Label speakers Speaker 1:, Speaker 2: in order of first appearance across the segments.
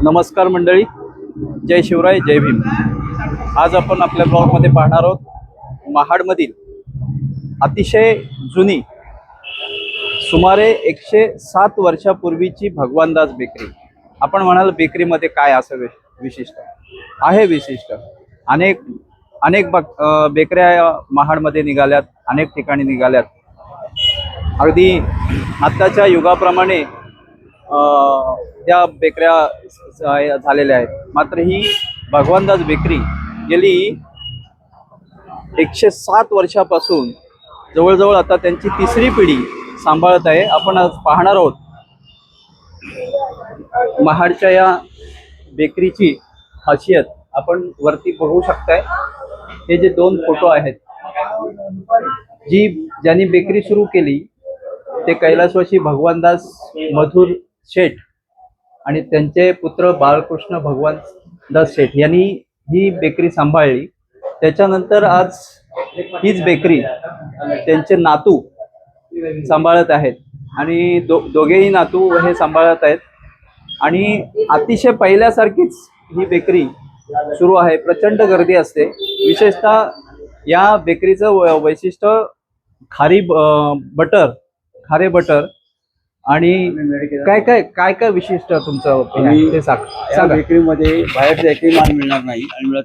Speaker 1: नमस्कार मंडळी, जय शिवराय, जय भीम. आज आपण आपल्या ब्लॉगमध्ये पाहणार आहोत महाडमधील अतिशय जुनी सुमारे 107 वर्षापूर्वीची भगवानदास बेकरी. आपण म्हणाल बेकरीमध्ये काय असं विशिष्ट आहे? विशिष्ट अनेक अनेक बेकऱ्या महाडमध्ये निघाल्यात, अनेक ठिकाणी निघाल्यात. अगदी आत्ताच्या युगाप्रमाणे त्या बेकऱ्या झालेल्या आहेत. मात्र ही भगवानदास बेकरी गेली 107 वर्षापासून जवळजवळ आता त्यांची तिसरी पिढी सांभाळत आहे. आपण आज पाहणार आहोत महाडच्या या बेकरीची खासियत. आपण वरती बघू शकताय, हे जे दोन फोटो आहेत, ज्यांनी बेकरी सुरू केली ते कैलासवासी भगवानदास मधुर शेठ आणि त्यांचे पुत्र बाळकृष्ण भगवानदास शेठ यांनी ही बेकरी सांभाळली. त्याच्यानंतर आज हीच बेकरी त्यांचे नातू सांभाळत आहेत आणि दोघेही नातू हे सांभाळत आहेत. आणि अतिशय पहिल्यासारखीच ही बेकरी सुरू आहे. प्रचंड गर्दी असते. विशेषतः या बेकरीचं वैशिष्ट्य खारे बटर आणि काय काय काय काय विशिष्ट तुमचं ते सांगा.
Speaker 2: बेकरीमध्ये बाहेरचा एकही माल मिळणार नाही आणि मिळत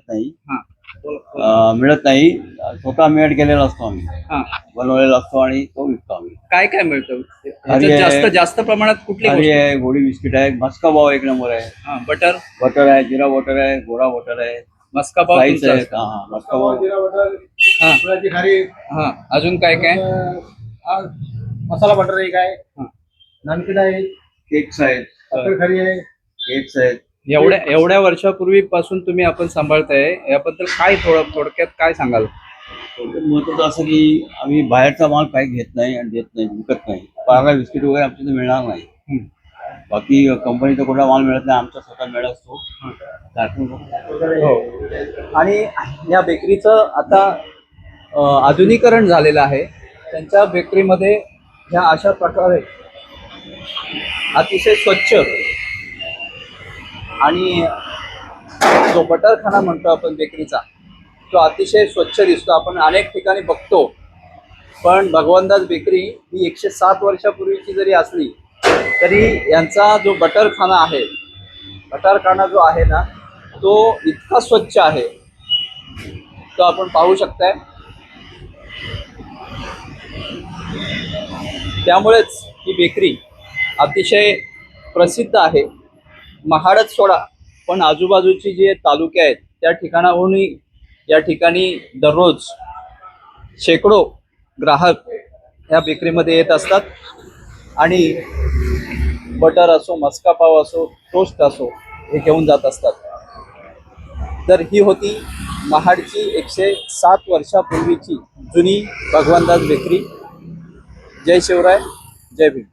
Speaker 2: नाही. स्वतः मेड केलेला असतो, आम्ही बनवलेला असतो आणि तो विकतो आम्ही.
Speaker 1: काय काय मिळतं जास्त प्रमाणात? कुठली
Speaker 2: आहे? गोडी बिस्किट आहे, मस्का पाव एक नंबर आहे, बटर आहे, जिरा बटर आहे, गोडा बटर आहे,
Speaker 1: मस्का पाव
Speaker 2: आहे. मस्का पाव,
Speaker 1: अजून काय काय?
Speaker 3: मसाला बटर एक आहे, नानकट आहे,
Speaker 2: केक्स आहेत,
Speaker 3: खरी आहे,
Speaker 2: केक्स आहेत.
Speaker 1: एवढ्या वर्षापूर्वीपासून तुम्ही आपण सांभाळताय, याबद्दल काय थोडक्यात काय सांगाल?
Speaker 2: महत्वाचं असं की आम्ही बाहेरचा माल काही घेत नाही आणि देत नाही, विकत नाही. पार्ला बिस्किट वगैरे आमच्या मिळणार नाही. बाकी कंपनीचा कुठला माल मिळत नाही, आमचा स्वतः मिळत असतो.
Speaker 1: आणि या बेकरीचं आता आधुनिकीकरण झालेलं आहे. त्यांच्या बेकरीमध्ये ह्या अशा प्रकारे अतिशय स्वच्छ आणि जो बटरखाना म्हणतो आपण बेकरीचा, तो अतिशय स्वच्छ दिसतो. आपण अनेक ठिकाणी बघतो, पण भगवानदास बेकरी ही 107 वर्षापूर्वीची जरी असली तरी यांचा जो बटरखाना जो आहे ना, तो इतका स्वच्छ आहे, तो आपण पाहू शकताय. त्यामुळेच ही बेकरी अतिशय प्रसिद्ध आहे. महाडच सोडा, पण आजूबाजूची जे तालुके आहेत त्या ठिकाणाहूनही या ठिकाणी दररोज शेकडो ग्राहक या बेकरीमध्ये येत असतात आणि बटर असो, मस्का पाव असो, टोस्ट असो, हे घेऊन जात असतात. तर ही होती महाडची 107 वर्षापूर्वीची जुनी भगवानदास बेकरी. जय शिवराय, जय भीम.